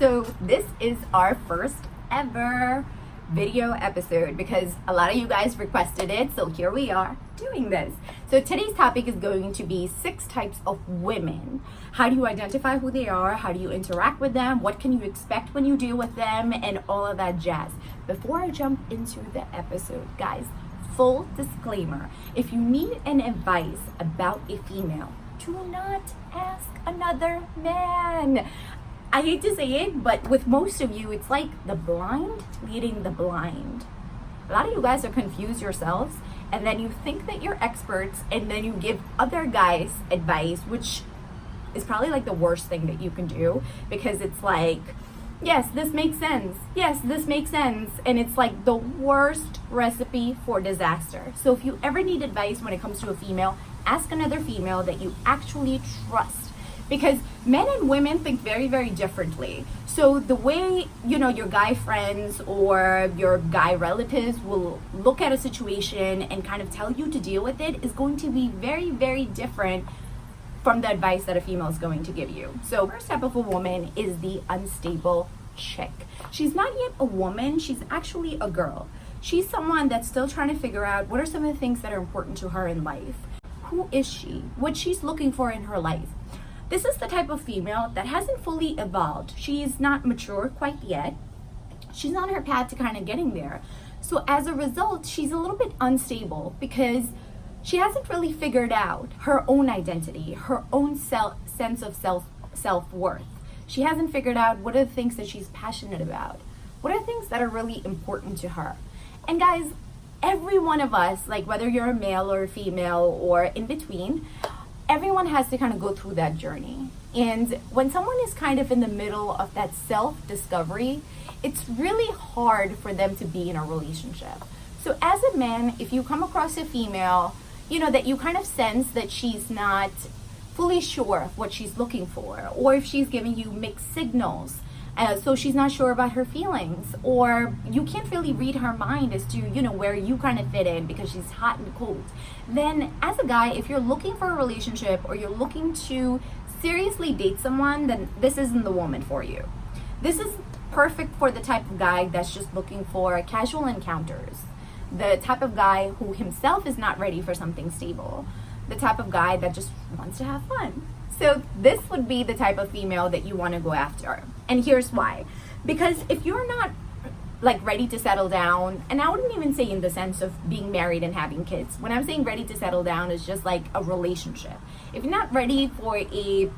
So this is our first ever video episode because a lot of you guys requested it, so here we are doing this. So today's topic is going to be 6 types of women. How do you identify who they are? How do you interact with them? What can you expect when you deal with them? And all of that jazz. Before I jump into the episode, guys, full disclaimer, if you need an advice about a female, do not ask another man. I hate to say it, but with most of you, it's like the blind leading the blind. A lot of you guys are confused yourselves, and then you think that you're experts, and then you give other guys advice, which is probably like the worst thing that you can do, because it's like, yes, this makes sense. Yes, this makes sense. And it's like the worst recipe for disaster. So if you ever need advice when it comes to a female, ask another female that you actually trust. Because men and women think very, very differently. So the way, your guy friends or your guy relatives will look at a situation and kind of tell you to deal with it is going to be very, very different from the advice that a female is going to give you. So first type of a woman is the unstable chick. She's not yet a woman, she's actually a girl. She's someone that's still trying to figure out what are some of the things that are important to her in life. Who is she? What she's looking for in her life. This is the type of female that hasn't fully evolved. She's not mature quite yet. She's on her path to kind of getting there. So as a result, she's a little bit unstable because she hasn't really figured out her own identity, her own sense of self-worth. She hasn't figured out what are the things that she's passionate about. What are things that are really important to her? And guys, every one of us, like whether you're a male or a female or in between, everyone has to kind of go through that journey. And when someone is kind of in the middle of that self-discovery, it's really hard for them to be in a relationship. So as a man, if you come across a female, that you kind of sense that she's not fully sure of what she's looking for, or if she's giving you mixed signals, so she's not sure about her feelings, or you can't really read her mind as to, where you kind of fit in because she's hot and cold, then as a guy, if you're looking for a relationship or you're looking to seriously date someone, then this isn't the woman for you. This is perfect for the type of guy that's just looking for casual encounters, the type of guy who himself is not ready for something stable, the type of guy that just wants to have fun. So this would be the type of female that you want to go after. And here's why. Because if you're not like ready to settle down, and I wouldn't even say in the sense of being married and having kids. When I'm saying ready to settle down, is just like a relationship. If you're not ready for a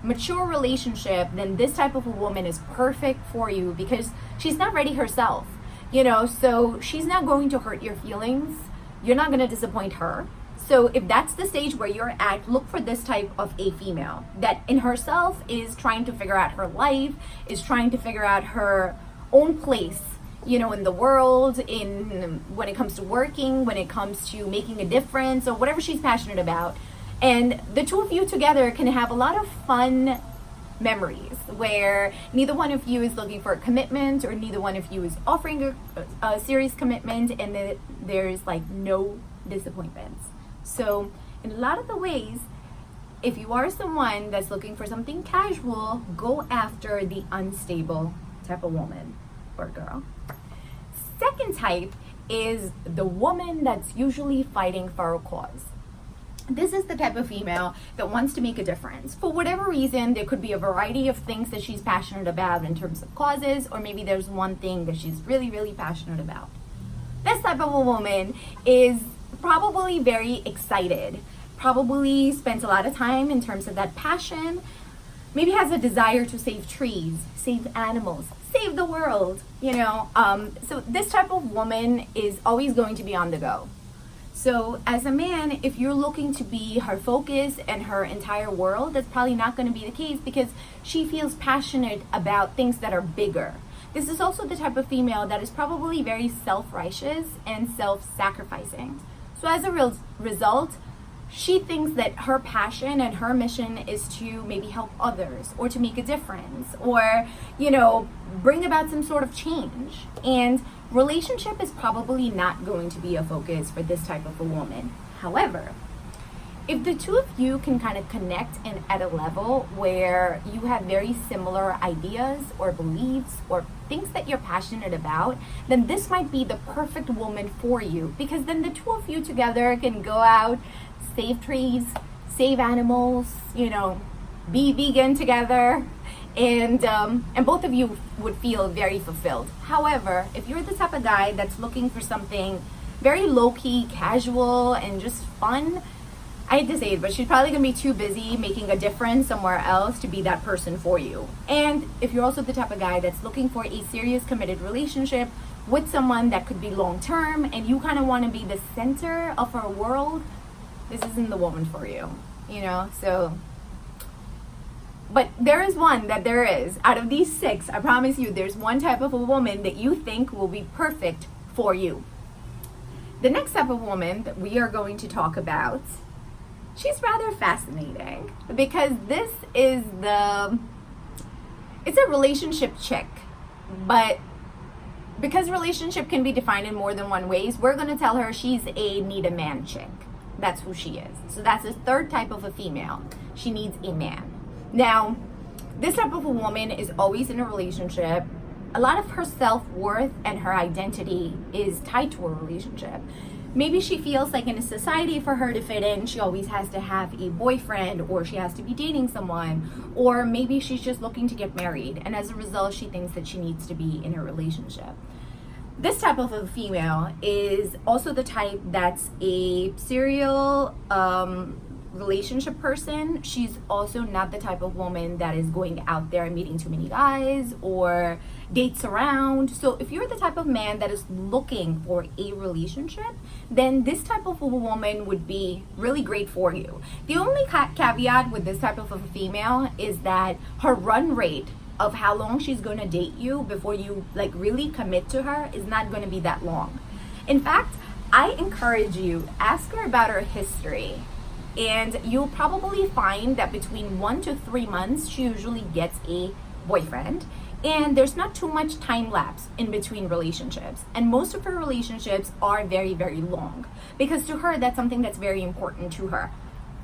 mature relationship, then this type of a woman is perfect for you because she's not ready herself. So she's not going to hurt your feelings. You're not going to disappoint her. So if that's the stage where you're at, look for this type of a female that in herself is trying to figure out her life, is trying to figure out her own place, in the world, when it comes to working, when it comes to making a difference, or whatever she's passionate about. And the two of you together can have a lot of fun memories where neither one of you is looking for a commitment or neither one of you is offering a serious commitment, and there's like no disappointments. So in a lot of the ways, if you are someone that's looking for something casual, go after the unstable type of woman or girl. Second type is the woman that's usually fighting for a cause. This is the type of female that wants to make a difference. For whatever reason, there could be a variety of things that she's passionate about in terms of causes, or maybe there's one thing that she's really, really passionate about. This type of a woman is probably very excited, probably spends a lot of time in terms of that passion, maybe has a desire to save trees, save animals, save the world, So this type of woman is always going to be on the go. So as a man, if you're looking to be her focus and her entire world, that's probably not going to be the case because she feels passionate about things that are bigger. This is also the type of female that is probably very self-righteous and self-sacrificing. So as a result, she thinks that her passion and her mission is to maybe help others or to make a difference or, bring about some sort of change. And relationship is probably not going to be a focus for this type of a woman. However, if the two of you can kind of connect and at a level where you have very similar ideas or beliefs or things that you're passionate about, then this might be the perfect woman for you, because then the two of you together can go out, save trees, save animals, be vegan together, and both of you would feel very fulfilled. However, if you're the type of guy that's looking for something very low-key, casual, and just fun, I hate to say it, but she's probably gonna be too busy making a difference somewhere else to be that person for you. And if you're also the type of guy that's looking for a serious, committed relationship with someone that could be long-term, and you kind of want to be the center of her world, this isn't the woman for you, So, but there is one that there is. Out of these 6, I promise you, there's one type of a woman that you think will be perfect for you. The next type of woman that we are going to talk about, she's rather fascinating, because this is it's a relationship chick, but because relationship can be defined in more than one ways, we're going to tell her she's a need a man chick. That's who she is. So that's the third type of a female. She needs a man. Now, this type of a woman is always in a relationship. A lot of her self-worth and her identity is tied to a relationship. Maybe she feels like in a society, for her to fit in, she always has to have a boyfriend, or she has to be dating someone, or maybe she's just looking to get married, and as a result, she thinks that she needs to be in a relationship. This type of a female is also the type that's a serial relationship person. She's also not the type of woman that is going out there and meeting too many guys or dates around. So if you're the type of man that is looking for a relationship, then this type of a woman would be really great for you. The only caveat with this type of a female is that her run rate of how long she's going to date you before you really commit to her is not going to be that long. In fact, I encourage you, ask her about her history, and you'll probably find that between 1 to 3 months, she usually gets a boyfriend, and there's not too much time lapse in between relationships. And most of her relationships are very, very long, because to her, that's something that's very important to her.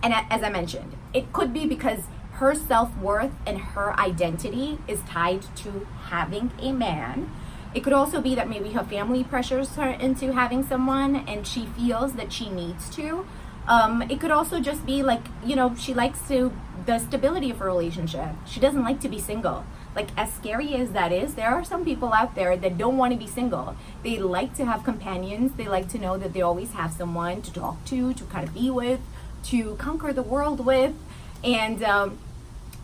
And as I mentioned, it could be because her self-worth and her identity is tied to having a man. It could also be that maybe her family pressures her into having someone and she feels that she needs to. It could also just be she likes the stability of a relationship. She doesn't like to be single. As scary as that is, there are some people out there that don't want to be single. They like to have companions. They like to know that they always have someone to talk to kind of be with, to conquer the world with. And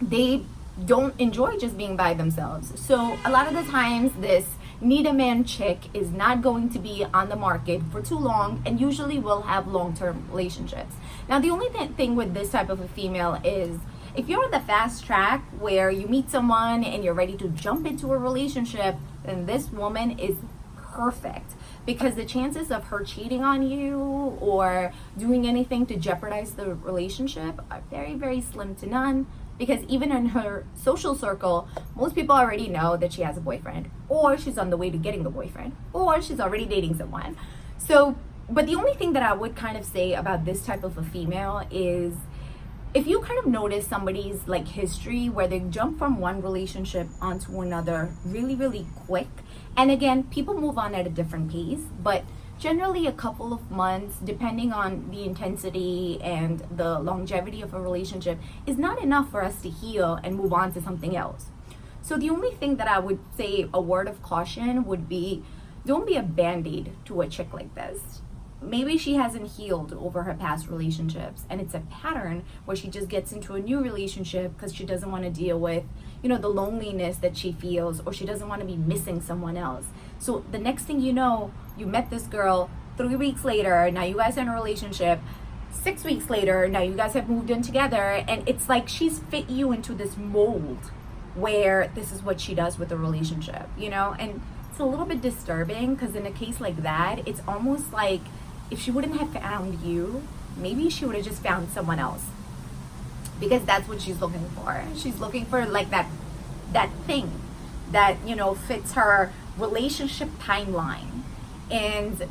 they don't enjoy just being by themselves. So a lot of the times, this need a man chick is not going to be on the market for too long, and usually will have long-term relationships. Now, the only thing with this type of a female is, if you're on the fast track where you meet someone and you're ready to jump into a relationship, then this woman is perfect, because the chances of her cheating on you or doing anything to jeopardize the relationship are very, very slim to none. Because even in her social circle, most people already know that she has a boyfriend, or she's on the way to getting a boyfriend, or she's already dating someone. So, but the only thing that I would kind of say about this type of a female is, if you kind of notice somebody's history where they jump from one relationship onto another really, really quick, and again, people move on at a different pace, but generally a couple of months, depending on the intensity and the longevity of a relationship, is not enough for us to heal and move on to something else. So the only thing that I would say, a word of caution, would be, don't be a band-aid to a chick like this. Maybe she hasn't healed over her past relationships, and it's a pattern where she just gets into a new relationship because she doesn't want to deal with, the loneliness that she feels, or she doesn't want to be missing someone else. So the next thing you know, you met this girl, 3 weeks later, now you guys are in a relationship. 6 weeks later, now you guys have moved in together, and it's like she's fit you into this mold where this is what she does with the relationship, and it's a little bit disturbing, because in a case like that, it's almost like if she wouldn't have found you, maybe she would have just found someone else, because that's what she's looking for. She's looking for that thing that fits her relationship timeline. And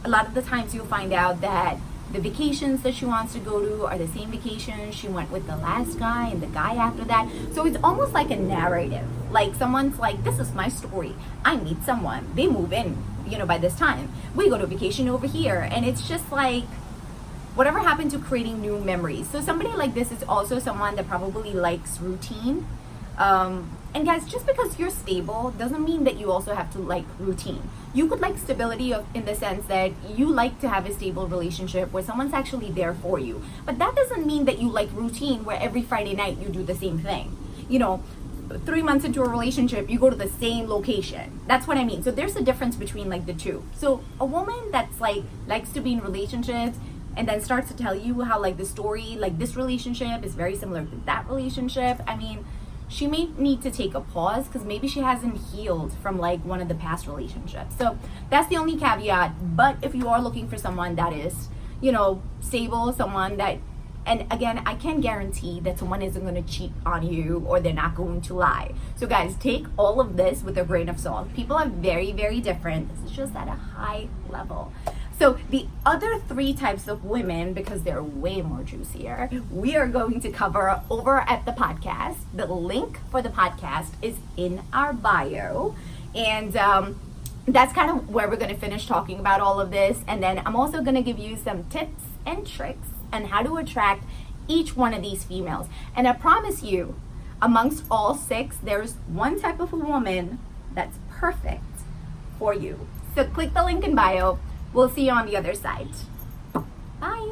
a lot of the times you'll find out that the vacations that she wants to go to are the same vacations she went with the last guy and the guy after that. So it's almost like a narrative. Like someone's like, this is my story. I meet someone, they move in, by this time. We go to vacation over here. And it's just like, whatever happened to creating new memories? So somebody like this is also someone that probably likes routine. And guys, just because you're stable doesn't mean that you also have to like routine. You could like stability in the sense that you like to have a stable relationship where someone's actually there for you. But that doesn't mean that you like routine where every Friday night you do the same thing. 3 months into a relationship, you go to the same location. That's what I mean. So there's a difference between like the two. So a woman that's like likes to be in relationships and then starts to tell you how like the story, like this relationship is very similar to that relationship. I mean, she may need to take a pause because maybe she hasn't healed from like one of the past relationships. So that's the only caveat. But if you are looking for someone that is, stable, someone that, and again, I can't guarantee that someone isn't going to cheat on you or they're not going to lie. So guys, take all of this with a grain of salt. People are very, very different. This is just at a high level. So the other 3 types of women, because they're way more juicier, we are going to cover over at the podcast. The link for the podcast is in our bio. And that's kind of where we're going to finish talking about all of this. And then I'm also going to give you some tips and tricks on how to attract each one of these females. And I promise you, amongst all 6, there's one type of a woman that's perfect for you. So click the link in bio. We'll see you on the other side. Bye.